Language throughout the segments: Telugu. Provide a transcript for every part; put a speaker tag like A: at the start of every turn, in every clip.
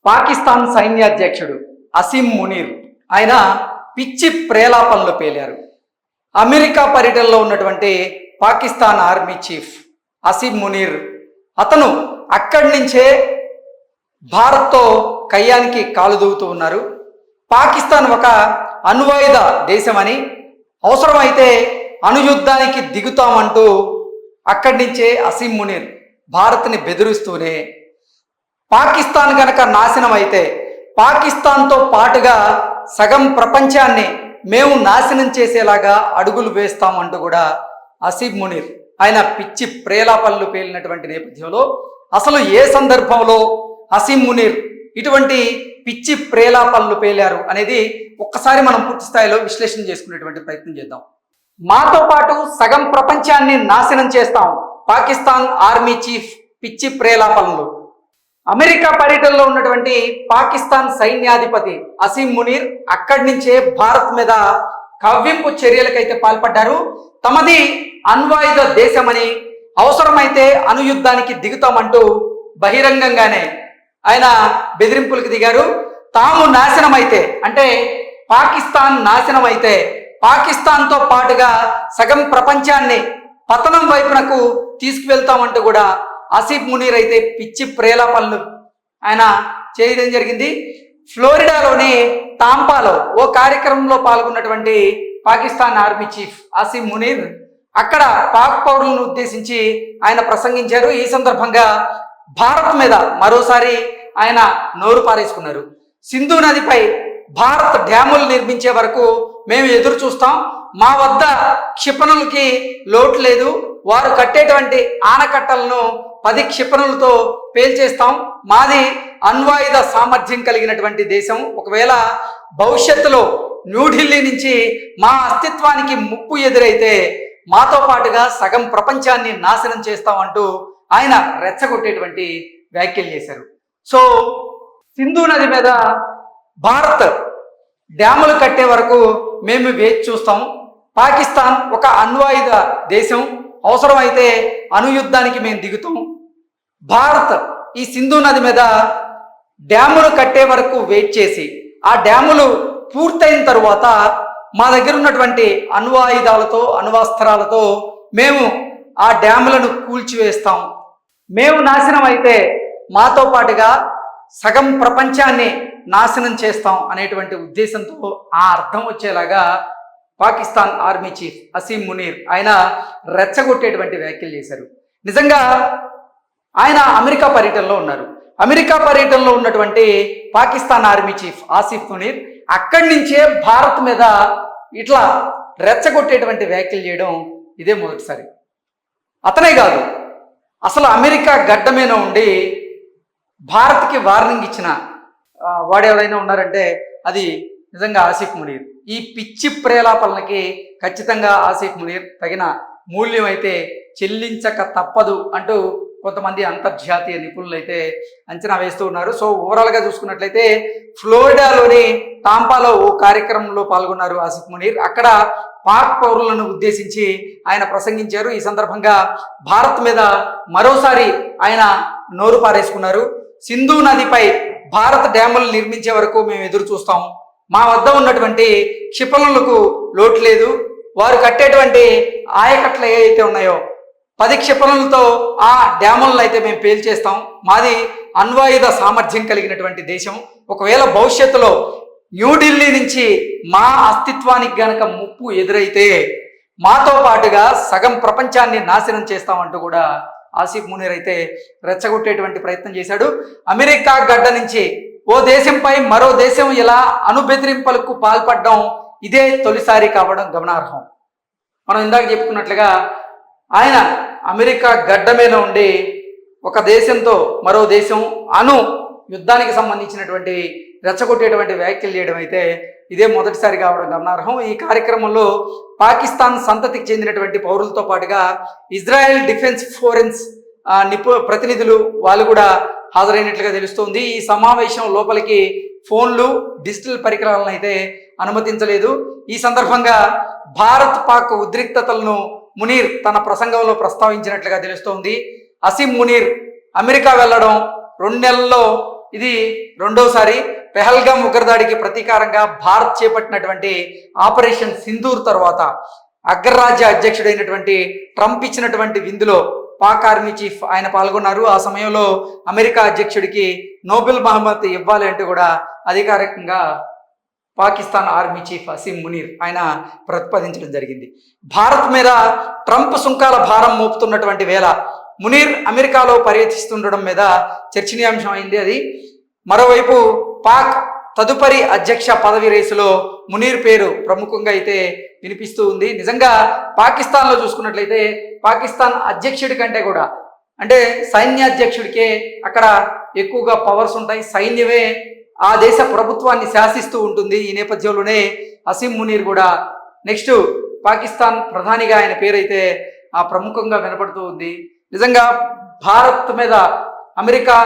A: పాకిస్తాన్ సైన్యాధ్యక్షుడు అసీం మునీర్ ఆయన పిచ్చి ప్రేలాపనలు పేలారు. అమెరికా పర్యటనలో ఉన్నటువంటి పాకిస్తాన్ ఆర్మీ చీఫ్ అసీం మునీర్ అతను అక్కడి నుంచే భారత్తో కయ్యానికి కాలు దూవుతూ ఉన్నారు. పాకిస్తాన్ ఒక అణ్వాయుధ దేశమని, అవసరమైతే అణుయుద్ధానికి దిగుతామంటూ అక్కడి నుంచే అసీం మునీర్ భారత్ని బెదిరిస్తూనే పాకిస్తాన్ గనక నాశనం అయితే పాకిస్తాన్తో పాటుగా సగం ప్రపంచాన్ని మేము నాశనం చేసేలాగా అడుగులు వేస్తామంటూ కూడా అసీం మునీర్ ఆయన పిచ్చి ప్రేలాపనలు పేలినటువంటి నేపథ్యంలో అసలు ఏ సందర్భంలో అసీం మునీర్ ఇటువంటి పిచ్చి ప్రేలాపనలు పేలారు అనేది ఒక్కసారి మనం పూర్తి స్థాయిలో విశ్లేషణ చేసుకునేటువంటి ప్రయత్నం చేద్దాం. మాతో పాటు సగం ప్రపంచాన్ని నాశనం చేస్తాం, పాకిస్తాన్ ఆర్మీ చీఫ్ పిచ్చి ప్రేలాపనలు. అమెరికా పర్యటనలో ఉన్నటువంటి పాకిస్తాన్ సైన్యాధిపతి అసీం మునీర్ అక్కడి నుంచే భారత్ మీద కవ్వింపు చర్యలకైతే పాల్పడ్డారు. తమది అణ్వాయుధ దేశమని, అవసరమైతే అణుయుద్ధానికి దిగుతామంటూ బహిరంగంగానే ఆయన బెదిరింపులకు దిగారు. తాము నాశనమైతే, అంటే పాకిస్తాన్ నాశనమైతే పాకిస్తాన్తో పాటుగా సగం ప్రపంచాన్ని పతనం వైపునకు తీసుకువెళ్తామంటూ కూడా అసీం మునీర్ అయితే పిచ్చి ప్రేలాపనలు ఆయన చేయడం జరిగింది. ఫ్లోరిడాలోని టాంపాలో ఓ కార్యక్రమంలో పాల్గొన్నటువంటి పాకిస్తాన్ ఆర్మీ చీఫ్ అసీం మునీర్ అక్కడ పాక్ పౌరులను ఉద్దేశించి ఆయన ప్రసంగించారు. ఈ సందర్భంగా భారత్ మీద మరోసారి ఆయన నోరు పారేసుకున్నారు. సింధు నదిపై భారత్ డ్యాములు నిర్మించే వరకు మేము ఎదురు చూస్తాం, మా వద్ద క్షిపణులకి లోటు లేదు, వారు కట్టేటువంటి ఆనకట్టలను 10 క్షిపణులతో పేల్చేస్తాం, మాది అణ్వాయుధ సామర్థ్యం కలిగినటువంటి దేశం, ఒకవేళ భవిష్యత్తులో న్యూఢిల్లీ నుంచి మా అస్తిత్వానికి ముప్పు ఎదురైతే మాతో పాటుగా సగం ప్రపంచాన్ని నాశనం చేస్తామంటూ ఆయన రెచ్చగొట్టేటువంటి వ్యాఖ్యలు చేశారు. సో సింధు నది మీద భారత్ డ్యాములు కట్టే వరకు మేము వేచి చూస్తాం, పాకిస్తాన్ ఒక అణ్వాయుధ దేశం, అవసరమైతే అణుయుద్ధానికి మేము దిగుతాం, భారత్ ఈ సింధు నది మీద డ్యాములు కట్టే వరకు వెయిట్ చేసి ఆ డ్యాములు పూర్తయిన తరువాత మా దగ్గర ఉన్నటువంటి అణ్వాయుధాలతో అణ్వాస్త్రాలతో మేము ఆ డ్యాములను కూల్చివేస్తాం, మేము నాశనం అయితే మాతో పాటుగా సగం ప్రపంచాన్ని నాశనం చేస్తాం అనేటువంటి ఉద్దేశంతో ఆ అర్థం వచ్చేలాగా పాకిస్తాన్ ఆర్మీ చీఫ్ అసీం మునీర్ ఆయన రెచ్చగొట్టేటువంటి వ్యాఖ్యలు చేశారు. నిజంగా ఆయన అమెరికా పర్యటనలో ఉన్నారు. అమెరికా పర్యటనలో ఉన్నటువంటి పాకిస్తాన్ ఆర్మీ చీఫ్ ఆసిఫ్ మునీర్ అక్కడి నుంచే భారత్ మీద ఇట్లా రెచ్చగొట్టేటువంటి వ్యాఖ్యలు చేయడం ఇదే మొదటిసారి. అతనే కాదు, అసలు అమెరికా గడ్డ మీద ఉండి భారత్కి వార్నింగ్ ఇచ్చిన వాడు ఎవరైనా ఉన్నారంటే అది నిజంగా ఆసిఫ్ మునీర్. ఈ పిచ్చి ప్రేలాపనలకి ఖచ్చితంగా ఆసిఫ్ మునీర్ తగిన మూల్యం అయితే చెల్లించక తప్పదు అంటూ కొంతమంది అంతర్జాతీయ నిపుణులు అయితే అంచనా వేస్తూ ఉన్నారు. సో ఓవరాల్గా చూసుకున్నట్లయితే ఫ్లోరిడాలోని టాంపాలో ఓ కార్యక్రమంలో పాల్గొన్నారు ఆసిఫ్ మునీర్. అక్కడ పాక్ పౌరులను ఉద్దేశించి ఆయన ప్రసంగించారు. ఈ సందర్భంగా భారత్ మీద మరోసారి ఆయన నోరు పారేసుకున్నారు. సింధు నదిపై భారత్ డ్యాములు నిర్మించే వరకు మేము ఎదురు చూస్తాం, మా వద్ద ఉన్నటువంటి క్షిపణులకు లోటు లేదు, వారు కట్టేటువంటి ఆయకట్లు ఏవైతే ఉన్నాయో 10 క్షిపణులతో ఆ డ్యాములను అయితే మేము పేల్చేస్తాం, మాది అణ్వాయుధ సామర్థ్యం కలిగినటువంటి దేశం, ఒకవేళ భవిష్యత్తులో న్యూఢిల్లీ నుంచి మా అస్తిత్వానికి గనక ముప్పు ఎదురైతే మాతో పాటుగా సగం ప్రపంచాన్ని నాశనం చేస్తామంటూ కూడా ఆసిఫ్ మునీర్ అయితే రెచ్చగొట్టేటువంటి ప్రయత్నం చేశాడు. అమెరికా గడ్డ నుంచి ఓ దేశంపై మరో దేశం ఇలా అణుబెదిరింపులకు పాల్పడడం ఇదే తొలిసారి కావడం గమనార్హం. మనం ఇందాక చెప్పుకున్నట్లుగా ఆయన అమెరికా గడ్డ మీద ఉండి ఒక దేశంతో మరో దేశం అణు యుద్ధానికి సంబంధించినటువంటి రెచ్చగొట్టేటువంటి వ్యాఖ్యలు చేయడం అయితే ఇదే మొదటిసారి కావడం గమనార్హం. ఈ కార్యక్రమంలో పాకిస్తాన్ సంతతికి చెందినటువంటి పౌరులతో పాటుగా ఇజ్రాయెల్ డిఫెన్స్ ఫోరెన్స్ ప్రతినిధులు వాళ్ళు కూడా హాజరైనట్లుగా తెలుస్తోంది. ఈ సమావేశం లోపలికి ఫోన్లు, డిజిటల్ పరికరాలను అయితే అనుమతించలేదు. ఈ సందర్భంగా భారత్ పాక్ ఉద్రిక్తతలను మునీర్ తన ప్రసంగంలో ప్రస్తావించినట్లుగా తెలుస్తోంది. అసీం మునీర్ అమెరికా వెళ్ళడం 2 నెలల్లో ఇది రెండోసారి. పెహల్గాం ఉగ్రదాడికి ప్రతీకారంగా భారత్ చేపట్టినటువంటి ఆపరేషన్ సింధూర్ తర్వాత అగ్రరాజ్య అధ్యక్షుడైనటువంటి ట్రంప్ ఇచ్చినటువంటి విందులో పాక్ ఆర్మీ చీఫ్ ఆయన పాల్గొన్నారు. ఆ సమయంలో అమెరికా అధ్యక్షుడికి నోబెల్ బహుమతి ఇవ్వాలి అంటూ కూడా అధికారికంగా పాకిస్తాన్ ఆర్మీ చీఫ్ అసీం మునీర్ ఆయన ప్రతిపాదించడం జరిగింది. భారత్ మీద ట్రంప్ సుంకాల భారం మోపుతున్నటువంటి వేళ మునీర్ అమెరికాలో పర్యటిస్తుండడం మీద చర్చనీయాంశం అయింది అది. మరోవైపు పాక్ తదుపరి అధ్యక్ష పదవి రేసులో మునీర్ పేరు ప్రముఖంగా అయితే వినిపిస్తూ ఉంది. నిజంగా పాకిస్తాన్లో చూసుకున్నట్లయితే పాకిస్తాన్ అధ్యక్షుడి కంటే కూడా అంటే సైన్యాధ్యక్షుడికే అక్కడ ఎక్కువగా పవర్స్ ఉంటాయి. సైన్యమే ఆ దేశ ప్రభుత్వాన్ని శాసిస్తూ ఉంటుంది. ఈ నేపథ్యంలోనే అసీం మునీర్ కూడా నెక్స్ట్ పాకిస్తాన్ ప్రధానిగా ఆయన పేరైతే ఆ ప్రముఖంగా వినపడుతూ ఉంది. నిజంగా భారత్ మీద అమెరికా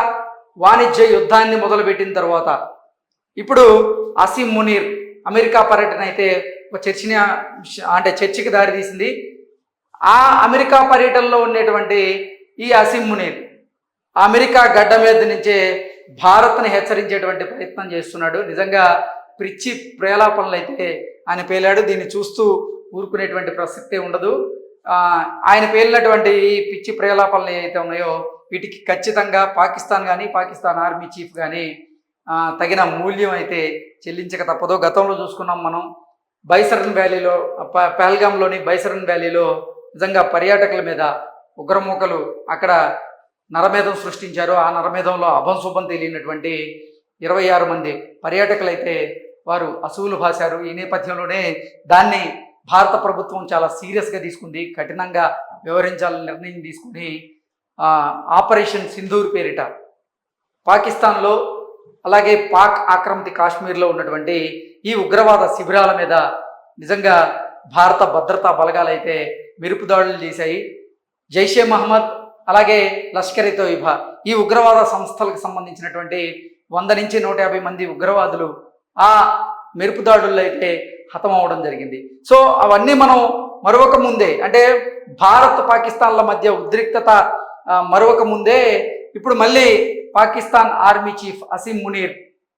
A: వాణిజ్య యుద్ధాన్ని మొదలుపెట్టిన తర్వాత ఇప్పుడు అసీం మునీర్ అమెరికా పర్యటన అయితే ఒక చర్చకి దారితీసింది. ఆ అమెరికా పర్యటనలో ఉండేటువంటి ఈ అసీం మునీర్ అమెరికా గడ్డ మీద నుంచే భారత్ని హెచ్చరించేటువంటి ప్రయత్నం చేస్తున్నాడు. నిజంగా పిచ్చి ప్రేలాపనలు అయితే ఆయన పేలాడు. దీన్ని చూస్తూ ఊరుకునేటువంటి ప్రసక్తే ఉండదు. ఆయన పేలినటువంటి ఈ పిచ్చి ప్రేలాపనలు ఏవైతే ఉన్నాయో వీటికి ఖచ్చితంగా పాకిస్తాన్ కానీ పాకిస్తాన్ ఆర్మీ చీఫ్ కానీ తగిన మూల్యం అయితే చెల్లించక తప్పదు. గతంలో చూసుకున్నాం మనం బైసరన్ వ్యాలీలో పహల్గాంలోని బైసరన్ వ్యాలీలో నిజంగా పర్యాటకుల మీద ఉగ్రమూకలు అక్కడ నరమేధం సృష్టించారు. ఆ నరమేధంలో అభంశుభం తెలియనటువంటి 26 మంది పర్యాటకులైతే వారు అసువులు భాశారు. ఈ నేపథ్యంలోనే దాన్ని భారత ప్రభుత్వం చాలా సీరియస్గా తీసుకుంది. కఠినంగా వ్యవహరించాలని నిర్ణయం తీసుకుని ఆపరేషన్ సింధూర్ పేరిట పాకిస్తాన్లో అలాగే పాక్ ఆక్రమిత కాశ్మీర్లో ఉన్నటువంటి ఈ ఉగ్రవాద శిబిరాల మీద నిజంగా భారత భద్రతా బలగాలైతే మెరుపు దాడులు చేశాయి. జైషే మహమ్మద్ అలాగే లష్కర్-ఇ తోయిబా ఈ ఉగ్రవాద సంస్థలకు సంబంధించినటువంటి 100 నుంచి 150 మంది ఉగ్రవాదులు ఆ మెరుపు దాడుల్లో అయితే హతమవడం జరిగింది. సో అవన్నీ మనం మరొక ముందే అంటే భారత్ పాకిస్తాన్ల మధ్య ఉద్రిక్తత మరొక ముందే ఇప్పుడు మళ్ళీ పాకిస్తాన్ ఆర్మీ చీఫ్ అసీం మునీర్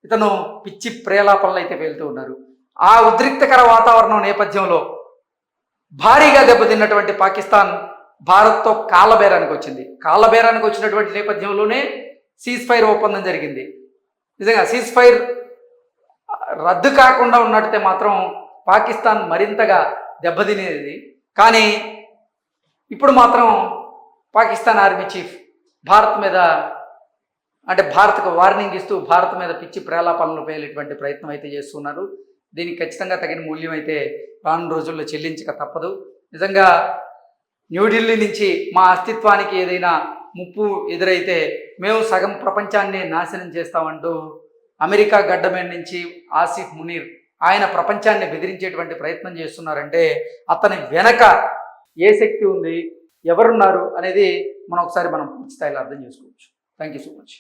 A: ఇతను పిచ్చి ప్రేలాపనలు అయితే పేలుతూ ఉన్నారు. ఆ ఉద్రిక్తకర వాతావరణం నేపథ్యంలో భారీగా దెబ్బతిన్నటువంటి పాకిస్తాన్ భారత్తో కాళ్ళబేరానికి వచ్చింది. కాళ్ళబేరానికి వచ్చినటువంటి నేపథ్యంలోనే సీజ్ ఫైర్ ఒప్పందం జరిగింది. నిజంగా సీజ్ ఫైర్ రద్దు కాకుండా ఉన్నట్టే మాత్రం పాకిస్తాన్ మరింతగా దెబ్బతినేది. కానీ ఇప్పుడు మాత్రం పాకిస్తాన్ ఆర్మీ చీఫ్ భారత్ మీద అంటే భారత్కు వార్నింగ్ ఇస్తూ భారత్ మీద పిచ్చి ప్రేలాపనలు పేలేటువంటి ప్రయత్నం అయితే చేస్తున్నారు. దీనికి ఖచ్చితంగా తగిన మూల్యం అయితే రానున్న రోజుల్లో చెల్లించక తప్పదు. నిజంగా న్యూఢిల్లీ నుంచి మా అస్తిత్వానికి ఏదైనా ముప్పు ఎదురైతే మేము సగం ప్రపంచాన్ని నాశనం చేస్తామంటూ అమెరికా గడ్డ మీద నుంచి ఆసిఫ్ మునీర్ ఆయన ప్రపంచాన్ని బెదిరించేటువంటి ప్రయత్నం చేస్తున్నారంటే అతని వెనక ఏ శక్తి ఉంది, ఎవరున్నారు అనేది మనం ఒకసారి పూర్తి స్థాయిలో అర్థం చేసుకోవచ్చు. Thank you so much.